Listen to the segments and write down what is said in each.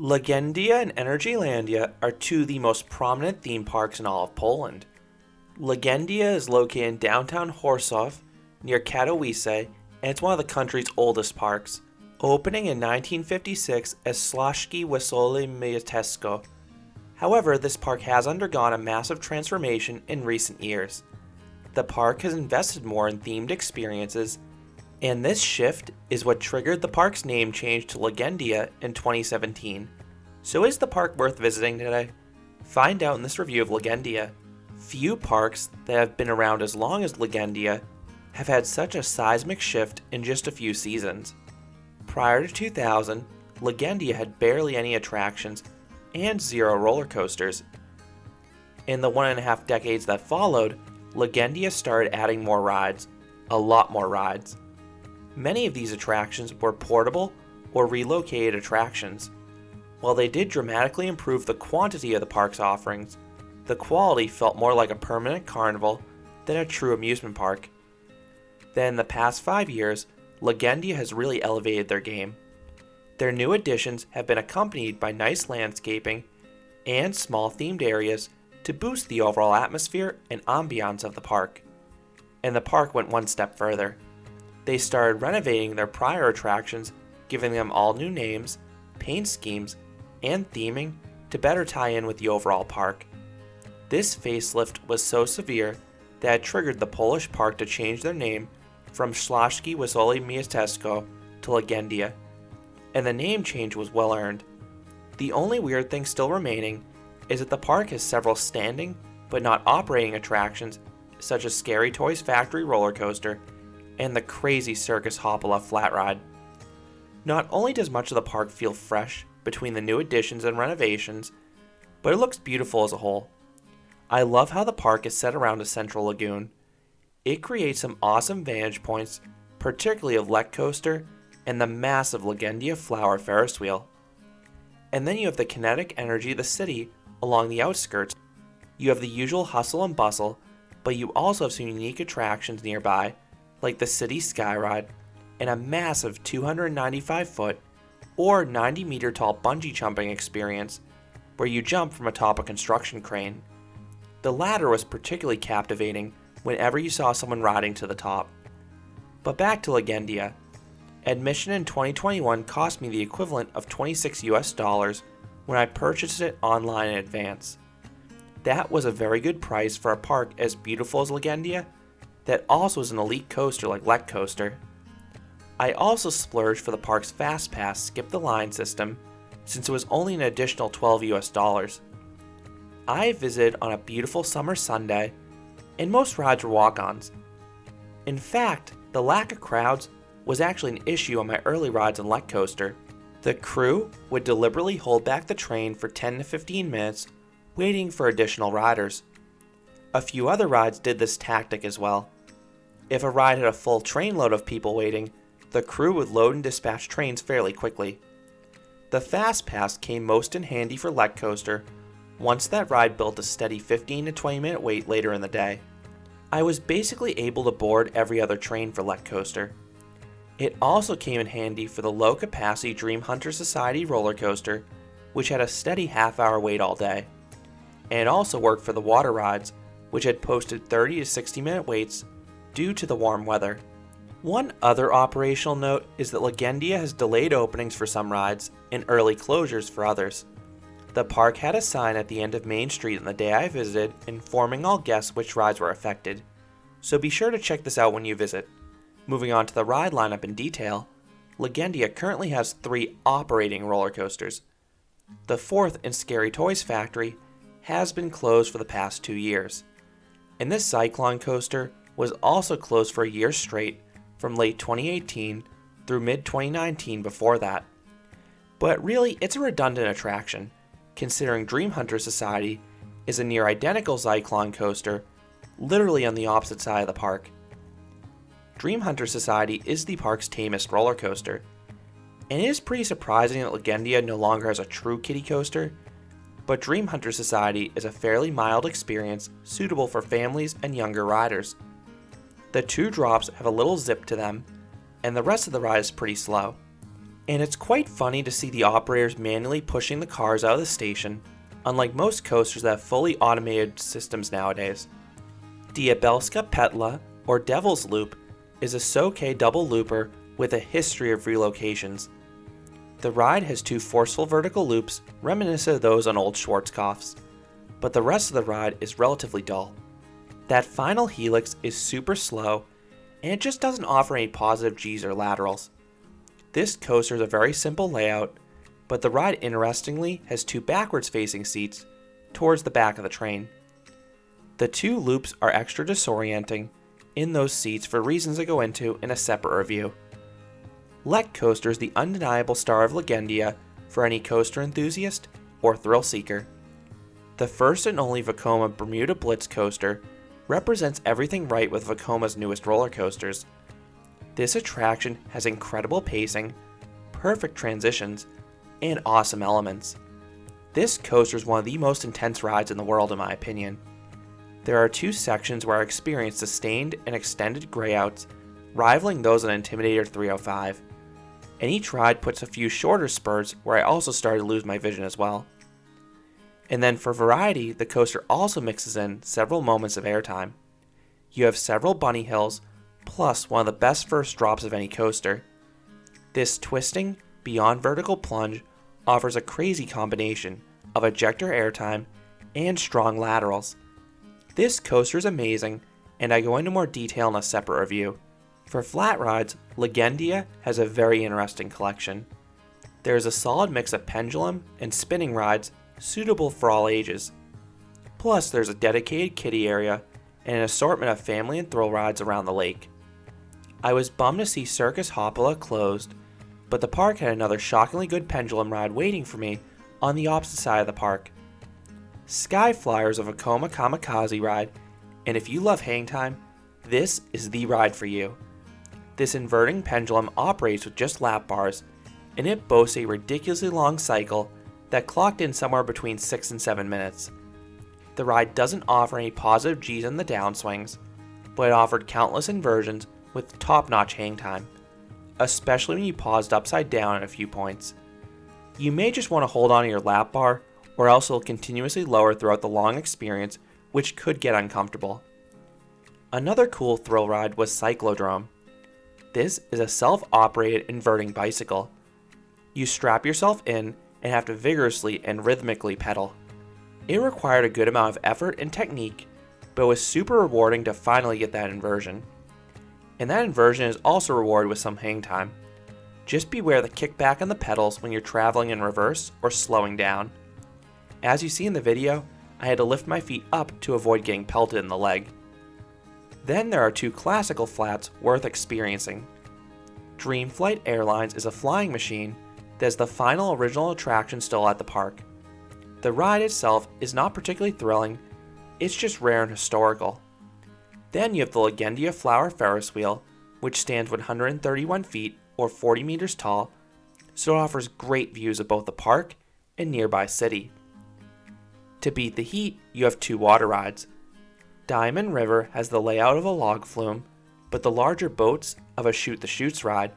Legendia and Energylandia are two of the most prominent theme parks in all of Poland. Legendia is located in downtown Warsaw, near Katowice, and it's one of the country's oldest parks, opening in 1956 as Slaskie Wesole Miasteczko. However, this park has undergone a massive transformation in recent years. The park has invested more in themed experiences, and this shift is what triggered the park's name change to Legendia in 2017. So is the park worth visiting today? Find out in this review of Legendia. Few parks that have been around as long as Legendia have had such a seismic shift in just a few seasons. Prior to 2000, Legendia had barely any attractions and zero roller coasters. In the 1.5 decades that followed, Legendia started adding more rides, a lot more rides. Many of these attractions were portable or relocated attractions. While they did dramatically improve the quantity of the park's offerings, the quality felt more like a permanent carnival than a true amusement park. Then in the past 5 years, Legendia has really elevated their game. Their new additions have been accompanied by nice landscaping and small themed areas to boost the overall atmosphere and ambiance of the park. And the park went one step further. They started renovating their prior attractions, giving them all new names, paint schemes, and theming to better tie in with the overall park. This facelift was so severe that it triggered the Polish park to change their name from Slaskie Wesole Miasteczko to Legendia, and the name change was well earned. The only weird thing still remaining is that the park has several standing but not operating attractions such as Scary Toys Factory roller coaster and the crazy Circus Hoppala flat ride. Not only does much of the park feel fresh between the new additions and renovations, but it looks beautiful as a whole. I love how the park is set around a central lagoon. It creates some awesome vantage points, particularly of Lech Coaster and the massive Legendia Flower Ferris wheel. And then you have the kinetic energy of the city along the outskirts. You have the usual hustle and bustle, but you also have some unique attractions nearby, like the City Sky Ride and a massive 295-foot or 90-meter tall bungee jumping experience where you jump from atop a construction crane. The latter was particularly captivating whenever you saw someone riding to the top. But back to Legendia. Admission in 2021 cost me the equivalent of $26 when I purchased it online in advance. That was a very good price for a park as beautiful as Legendia that also is an elite coaster like Lech Coaster. I also splurged for the park's Fast Pass skip the line system since it was only an additional $12. I visited on a beautiful summer Sunday and most rides were walk-ons. In fact, the lack of crowds was actually an issue on my early rides on Lech Coaster. The crew would deliberately hold back the train for 10 to 15 minutes waiting for additional riders. A few other rides did this tactic as well. If a ride had a full train load of people waiting, the crew would load and dispatch trains fairly quickly. The Fast Pass came most in handy for Lech Coaster once that ride built a steady 15 to 20 minute wait later in the day. I was basically able to board every other train for Lech Coaster. It also came in handy for the low capacity Dream Hunter Society roller coaster, which had a steady half-hour wait all day. And it also worked for the water rides, which had posted 30 to 60 minute waits due to the warm weather. One other operational note is that Legendia has delayed openings for some rides and early closures for others. The park had a sign at the end of Main Street on the day I visited informing all guests which rides were affected, so be sure to check this out when you visit. Moving on to the ride lineup in detail, Legendia currently has 3 operating roller coasters. The 4th in Scary Toys Factory has been closed for the past 2 years, and this Cyclone coaster was also closed for a year straight from late 2018 through mid-2019 before that. But really, it's a redundant attraction, considering Dream Hunter Society is a near identical Cyclone coaster, literally on the opposite side of the park. Dream Hunter Society is the park's tamest roller coaster, and it is pretty surprising that Legendia no longer has a true kiddie coaster, but Dream Hunter Society is a fairly mild experience suitable for families and younger riders. The 2 drops have a little zip to them, and the rest of the ride is pretty slow. and it's quite funny to see the operators manually pushing the cars out of the station, unlike most coasters that have fully automated systems nowadays. Diabelska Petla, or Devil's Loop, is a Soke double looper with a history of relocations. The ride has 2 forceful vertical loops reminiscent of those on old Schwarzkopfs, but the rest of the ride is relatively dull. That final helix is super slow, and it just doesn't offer any positive G's or laterals. This coaster is a very simple layout, but the ride interestingly has 2 backwards facing seats towards the back of the train. The 2 loops are extra disorienting in those seats for reasons I go into in a separate review. Lech Coaster is the undeniable star of Legendia for any coaster enthusiast or thrill seeker. The first and only Vekoma Bermuda Blitz coaster represents everything right with Vekoma's newest roller coasters. This attraction has incredible pacing, perfect transitions, and awesome elements. This coaster is one of the most intense rides in the world in my opinion. There are 2 sections where I experienced sustained and extended grayouts, rivaling those on Intimidator 305. And each ride puts a few shorter spurts where I also started to lose my vision as well. And then for variety, the coaster also mixes in several moments of airtime. You have several bunny hills, plus one of the best first drops of any coaster. This twisting, beyond vertical plunge offers a crazy combination of ejector airtime and strong laterals. This coaster is amazing, and I go into more detail in a separate review. For flat rides, Legendia has a very interesting collection. There is a solid mix of pendulum and spinning rides suitable for all ages. Plus, there's a dedicated kiddie area and an assortment of family and thrill rides around the lake. I was bummed to see Circus Hoppala closed, but the park had another shockingly good pendulum ride waiting for me on the opposite side of the park. Skyflyer is a Vekoma Kamikaze ride, and if you love hang time, this is the ride for you. This inverting pendulum operates with just lap bars, and it boasts a ridiculously long cycle that clocked in somewhere between 6 and 7 minutes. The ride doesn't offer any positive G's in the downswings, but it offered countless inversions with top-notch hang time, especially when you paused upside down at a few points. You may just want to hold on to your lap bar, or else it'll continuously lower throughout the long experience, which could get uncomfortable. Another cool thrill ride was Cyclodrome. This is a self-operated inverting bicycle. You strap yourself in and have to vigorously and rhythmically pedal. It required a good amount of effort and technique, but was super rewarding to finally get that inversion. And that inversion is also rewarded with some hang time. Just beware the kickback on the pedals when you're traveling in reverse or slowing down. As you see in the video, I had to lift my feet up to avoid getting pelted in the leg. Then there are 2 classical flats worth experiencing. Dreamflight Airlines is a flying machine that is the final original attraction still at the park. The ride itself is not particularly thrilling, it's just rare and historical. Then you have the Legendia Flower Ferris Wheel, which stands 131 feet or 40 meters tall, so it offers great views of both the park and nearby city. To beat the heat, you have 2 water rides. Diamond River has the layout of a log flume, but the larger boats of a Shoot the Chutes ride,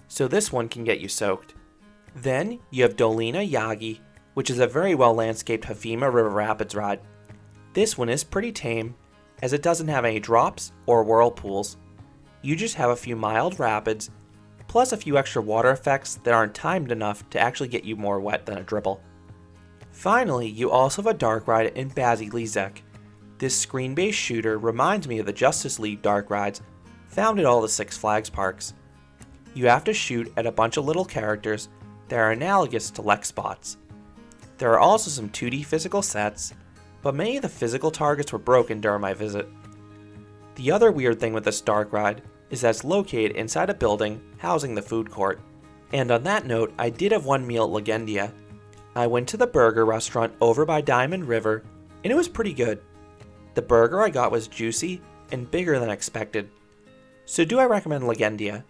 so this one can get you soaked. Then you have Dolina Yagi, which is a very well landscaped Hafima River Rapids ride. This one is pretty tame, as it doesn't have any drops or whirlpools. You just have a few mild rapids, plus a few extra water effects that aren't timed enough to actually get you more wet than a dribble. Finally, you also have a dark ride in Bazyliszek. This screen-based shooter reminds me of the Justice League dark rides found at all the Six Flags parks. You have to shoot at a bunch of little characters that are analogous to Lech spots. There are also some 2D physical sets, but many of the physical targets were broken during my visit. The other weird thing with this dark ride is that it's located inside a building housing the food court. And on that note, I did have one meal at Legendia. I went to the burger restaurant over by Diamond River, and it was pretty good. The burger I got was juicy and bigger than expected. So do I recommend Legendia?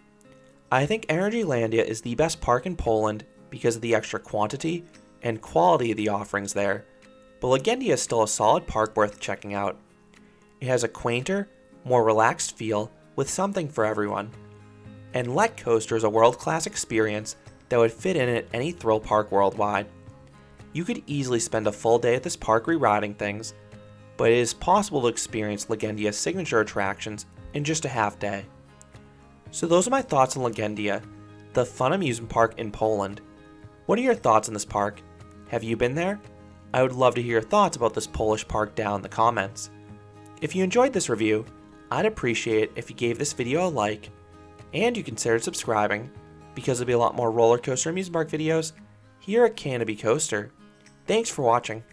I think Energylandia is the best park in Poland because of the extra quantity and quality of the offerings there, but Legendia is still a solid park worth checking out. It has a quainter, more relaxed feel with something for everyone. And Lech Coaster is a world-class experience that would fit in at any thrill park worldwide. You could easily spend a full day at this park rerouting things, but it is possible to experience Legendia's signature attractions in just a half day. So those are my thoughts on Legendia, the fun amusement park in Poland. What are your thoughts on this park? Have you been there? I would love to hear your thoughts about this Polish park down in the comments. If you enjoyed this review, I'd appreciate it if you gave this video a like, and you considered subscribing, because there'll be a lot more roller coaster amusement park videos here at Canopy Coaster. Thanks for watching.